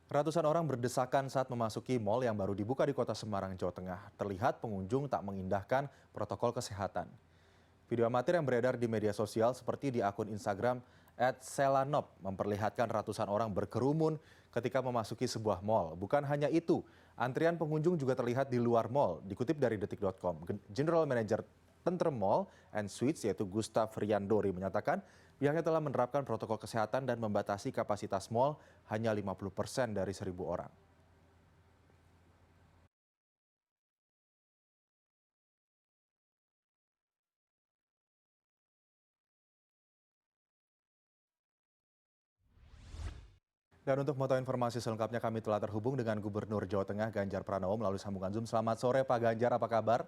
Ratusan orang berdesakan saat memasuki mal yang baru dibuka di kota Semarang, Jawa Tengah. Terlihat pengunjung tak mengindahkan protokol kesehatan. Video amatir yang beredar di media sosial seperti di akun Instagram @selanop memperlihatkan ratusan orang berkerumun ketika memasuki sebuah mal. Bukan hanya itu, antrian pengunjung juga terlihat di luar mal. Dikutip dari detik.com, General Manager Tentrem Mall and Suites yaitu Gustaf Riandori menyatakan pihaknya telah menerapkan protokol kesehatan dan membatasi kapasitas mal hanya 50% dari 1.000 orang. Dan untuk mengetahui informasi selengkapnya kami telah terhubung dengan Gubernur Jawa Tengah Ganjar Pranowo melalui sambungan Zoom. Selamat sore Pak Ganjar, apa kabar?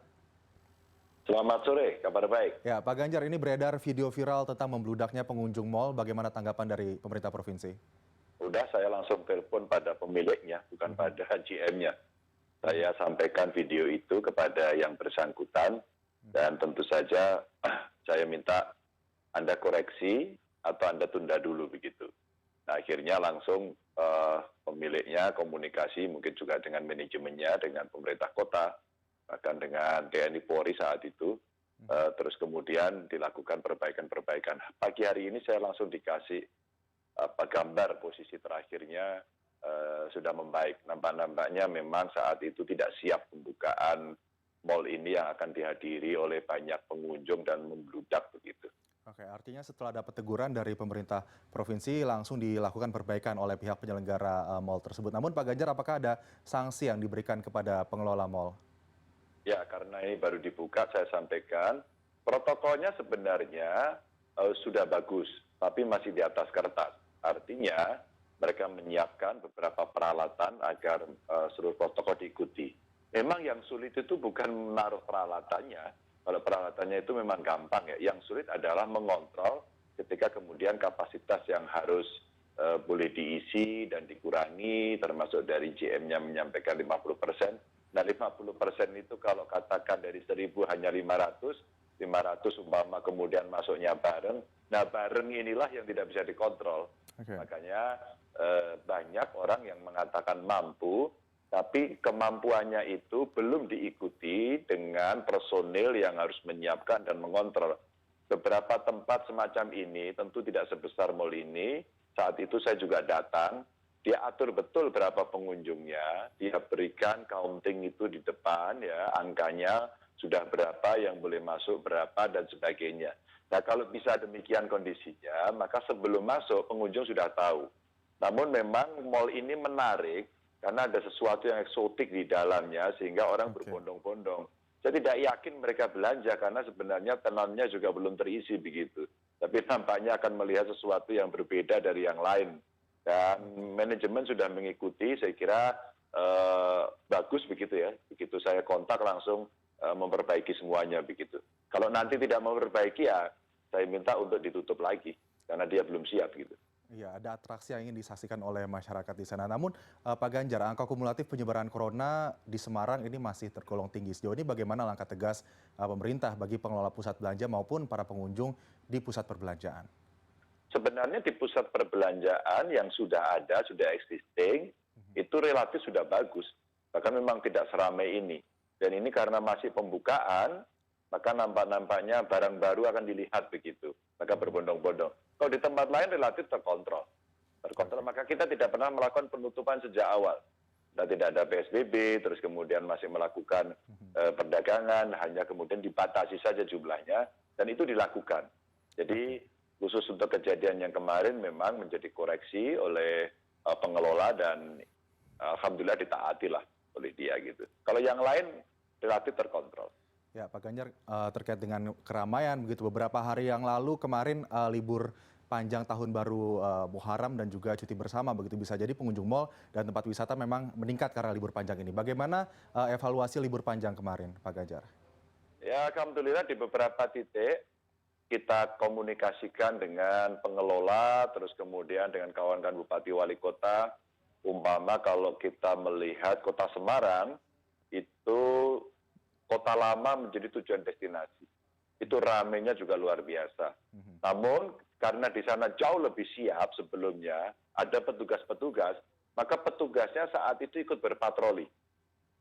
Selamat sore, kabar baik. Ya, Pak Ganjar, ini beredar video viral tentang membludaknya pengunjung mal. Bagaimana tanggapan dari pemerintah provinsi? Udah saya langsung telepon pada pemiliknya, bukan pada GM-nya. Saya sampaikan video itu kepada yang bersangkutan dan tentu saja saya minta Anda koreksi atau Anda tunda dulu begitu. Nah, akhirnya langsung pemiliknya komunikasi mungkin juga dengan manajemennya, dengan pemerintah kota, bahkan dengan TNI Polri saat itu. Terus kemudian dilakukan perbaikan-perbaikan. Pagi hari ini saya langsung dikasih gambar posisi terakhirnya sudah membaik. Nampak-nampaknya memang saat itu tidak siap pembukaan mal ini yang akan dihadiri oleh banyak pengunjung dan membludak begitu. Oke, artinya setelah dapat teguran dari pemerintah provinsi langsung dilakukan perbaikan oleh pihak penyelenggara mal tersebut. Namun Pak Ganjar, apakah ada sanksi yang diberikan kepada pengelola mal? Ya, karena ini baru dibuka, saya sampaikan protokolnya sebenarnya sudah bagus, tapi masih di atas kertas. Artinya mereka menyiapkan beberapa peralatan agar seluruh protokol diikuti. Memang yang sulit itu bukan menaruh peralatannya. Kalau peralatannya itu memang gampang ya. Yang sulit adalah mengontrol ketika kemudian kapasitas yang harus boleh diisi dan dikurangi, termasuk dari GM-nya menyampaikan 50%. Nah 50% itu kalau katakan dari 1.000 hanya 500 umpama kemudian masuknya bareng. Nah bareng inilah yang tidak bisa dikontrol. Oke. Makanya banyak orang yang mengatakan mampu, tapi kemampuannya itu belum diikuti dengan personil yang harus menyiapkan dan mengontrol. Beberapa tempat semacam ini tentu tidak sebesar mal ini. Saat itu saya juga datang. Dia atur betul berapa pengunjungnya, dia berikan counting itu di depan ya, angkanya sudah berapa yang boleh masuk, berapa dan sebagainya. Nah kalau bisa demikian kondisinya, maka sebelum masuk pengunjung sudah tahu. Namun memang mal ini menarik karena ada sesuatu yang eksotik di dalamnya sehingga orang berbondong-bondong. Saya tidak yakin mereka belanja karena sebenarnya tenannya juga belum terisi begitu. Tapi nampaknya akan melihat sesuatu yang berbeda dari yang lain. Dan manajemen sudah mengikuti, saya kira bagus begitu ya. Begitu saya kontak langsung memperbaiki semuanya begitu. Kalau nanti tidak memperbaiki ya saya minta untuk ditutup lagi karena dia belum siap gitu. Iya, ada atraksi yang ingin disaksikan oleh masyarakat di sana. Namun Pak Ganjar, angka kumulatif penyebaran corona di Semarang ini masih tergolong tinggi. Sejauh ini bagaimana langkah tegas pemerintah bagi pengelola pusat belanja maupun para pengunjung di pusat perbelanjaan? Sebenarnya di pusat perbelanjaan yang sudah ada, sudah existing, itu relatif sudah bagus. Bahkan memang tidak seramai ini. Dan ini karena masih pembukaan, maka nampak-nampaknya barang baru akan dilihat begitu. Maka berbondong-bondong. Kalau di tempat lain relatif terkontrol. Terkontrol, maka kita tidak pernah melakukan penutupan sejak awal. Dan tidak ada PSBB, terus kemudian masih melakukan perdagangan, hanya kemudian dibatasi saja jumlahnya, dan itu dilakukan. Jadi khusus untuk kejadian yang kemarin memang menjadi koreksi oleh pengelola dan alhamdulillah ditaati lah oleh dia gitu. Kalau yang lain relatif terkontrol. Ya, Pak Ganjar, terkait dengan keramaian begitu beberapa hari yang lalu kemarin libur panjang tahun baru Muharram dan juga cuti bersama begitu bisa jadi pengunjung mal dan tempat wisata memang meningkat karena libur panjang ini. Bagaimana evaluasi libur panjang kemarin, Pak Ganjar? Ya, alhamdulillah di beberapa titik kita komunikasikan dengan pengelola, terus kemudian dengan kawan-kawan bupati wali kota, umpama kalau kita melihat kota Semarang, itu kota lama menjadi tujuan destinasi. Itu ramenya juga luar biasa. Namun karena di sana jauh lebih siap sebelumnya, ada petugas-petugas, maka petugasnya saat itu ikut berpatroli.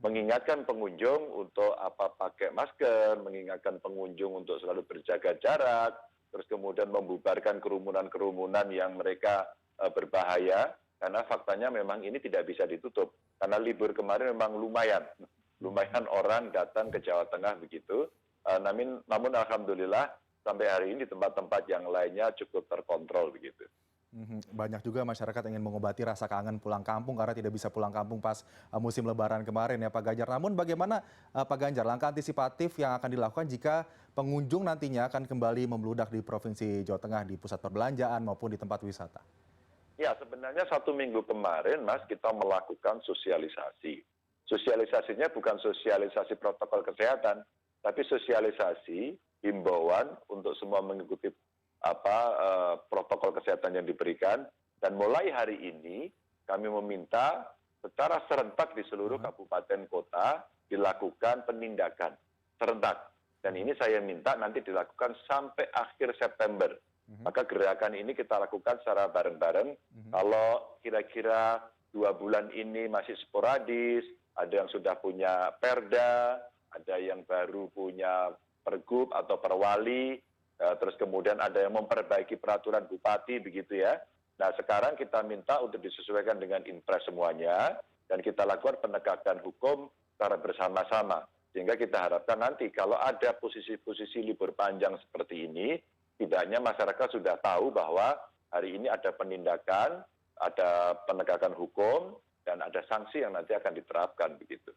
Mengingatkan pengunjung untuk pakai masker, mengingatkan pengunjung untuk selalu berjaga jarak, terus kemudian membubarkan kerumunan-kerumunan yang mereka berbahaya, karena faktanya memang ini tidak bisa ditutup. Karena libur kemarin memang lumayan orang datang ke Jawa Tengah begitu. Namun alhamdulillah sampai hari ini di tempat-tempat yang lainnya cukup terkontrol begitu. Banyak juga masyarakat yang ingin mengobati rasa kangen pulang kampung karena tidak bisa pulang kampung pas musim Lebaran kemarin ya Pak Ganjar. Namun bagaimana Pak Ganjar langkah antisipatif yang akan dilakukan jika pengunjung nantinya akan kembali membludak di Provinsi Jawa Tengah di pusat perbelanjaan maupun di tempat wisata? Ya, sebenarnya 1 minggu kemarin, Mas, kita melakukan sosialisasi. Sosialisasinya bukan sosialisasi protokol kesehatan, tapi sosialisasi himbauan untuk semua mengikuti protokol kesehatan yang diberikan. Dan mulai hari ini kami meminta secara serentak di seluruh kabupaten kota dilakukan penindakan serentak. Dan ini saya minta nanti dilakukan sampai akhir September. Maka gerakan ini kita lakukan secara bareng-bareng. Kalau kira-kira 2 bulan ini masih sporadis, ada yang sudah punya perda, ada yang baru punya pergub atau perwali, terus kemudian ada yang memperbaiki peraturan bupati begitu ya. Nah sekarang kita minta untuk disesuaikan dengan impres semuanya, dan kita lakukan penegakan hukum secara bersama-sama. Sehingga kita harapkan nanti kalau ada posisi-posisi libur panjang seperti ini, tidaknya masyarakat sudah tahu bahwa hari ini ada penindakan, ada penegakan hukum, dan ada sanksi yang nanti akan diterapkan begitu.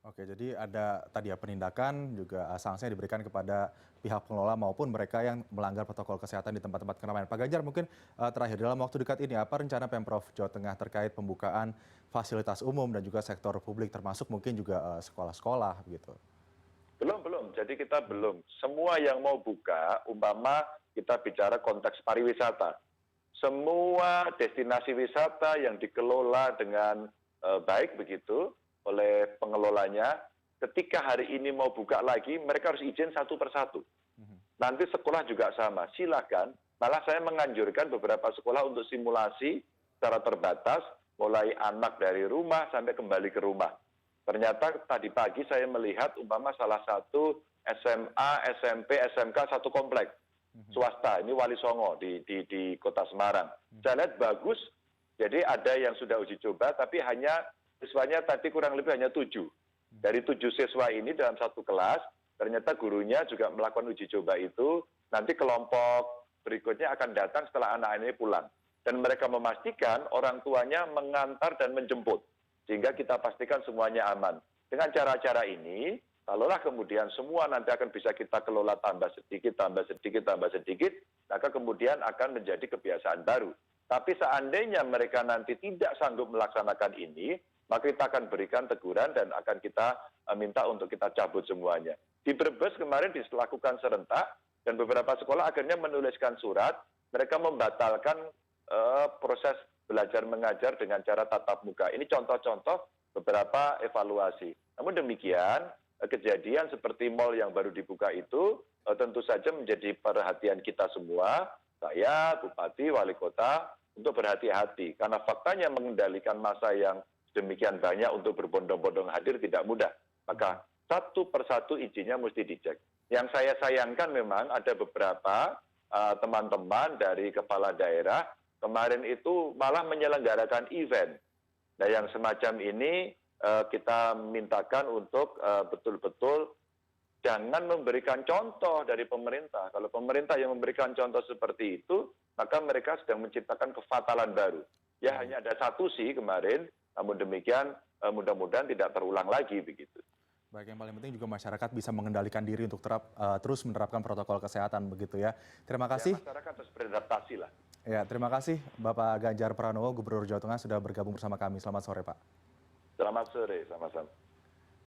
Oke, jadi ada tadi ya penindakan juga sanksi yang diberikan kepada pihak pengelola maupun mereka yang melanggar protokol kesehatan di tempat-tempat keramaian. Pak Ganjar, mungkin terakhir dalam waktu dekat ini apa rencana Pemprov Jawa Tengah terkait pembukaan fasilitas umum dan juga sektor publik termasuk mungkin juga sekolah-sekolah begitu? Belum. Jadi kita belum. Semua yang mau buka, umpama kita bicara konteks pariwisata. Semua destinasi wisata yang dikelola dengan baik begitu oleh pengelolanya, ketika hari ini mau buka lagi, mereka harus izin satu persatu. Nanti sekolah juga sama, silakan. Malah saya menganjurkan beberapa sekolah untuk simulasi secara terbatas, mulai anak dari rumah sampai kembali ke rumah. Ternyata tadi pagi saya melihat umpama salah satu SMA, SMP, SMK satu komplek swasta, ini Wali Songo di Kota Semarang. Saya lihat bagus, jadi ada yang sudah uji coba, tapi hanya siswanya tadi kurang lebih hanya 7. Dari 7 siswa ini dalam satu kelas, ternyata gurunya juga melakukan uji coba itu, nanti kelompok berikutnya akan datang setelah anak ini pulang. Dan mereka memastikan orang tuanya mengantar dan menjemput, sehingga kita pastikan semuanya aman. Dengan cara-cara ini, kalaulah kemudian semua nanti akan bisa kita kelola tambah sedikit, maka kemudian akan menjadi kebiasaan baru. Tapi seandainya mereka nanti tidak sanggup melaksanakan ini, maka kita akan berikan teguran dan akan kita minta untuk kita cabut semuanya. Di Brebes kemarin dilakukan serentak dan beberapa sekolah akhirnya menuliskan surat, mereka membatalkan proses belajar mengajar dengan cara tatap muka. Ini contoh-contoh beberapa evaluasi. Namun demikian, kejadian seperti mal yang baru dibuka itu tentu saja menjadi perhatian kita semua, saya, Bupati, Wali Kota, untuk berhati-hati. Karena faktanya mengendalikan massa yang demikian banyak untuk berbondong-bondong hadir tidak mudah. Maka satu persatu izinnya mesti dicek. Yang saya sayangkan memang ada beberapa teman-teman dari kepala daerah kemarin itu malah menyelenggarakan event. Nah yang semacam ini kita mintakan untuk betul-betul jangan memberikan contoh dari pemerintah. Kalau pemerintah yang memberikan contoh seperti itu, maka mereka sedang menciptakan kefatalan baru. Ya hanya ada satu sih kemarin, namun demikian mudah-mudahan tidak terulang lagi begitu. Baik, yang paling penting juga masyarakat bisa mengendalikan diri untuk terus menerapkan protokol kesehatan begitu ya. Terima kasih. Ya, masyarakat harus beradaptasi lah. Ya, terima kasih Bapak Ganjar Pranowo, Gubernur Jawa Tengah sudah bergabung bersama kami. Selamat sore, Pak. Selamat sore, sama-sama.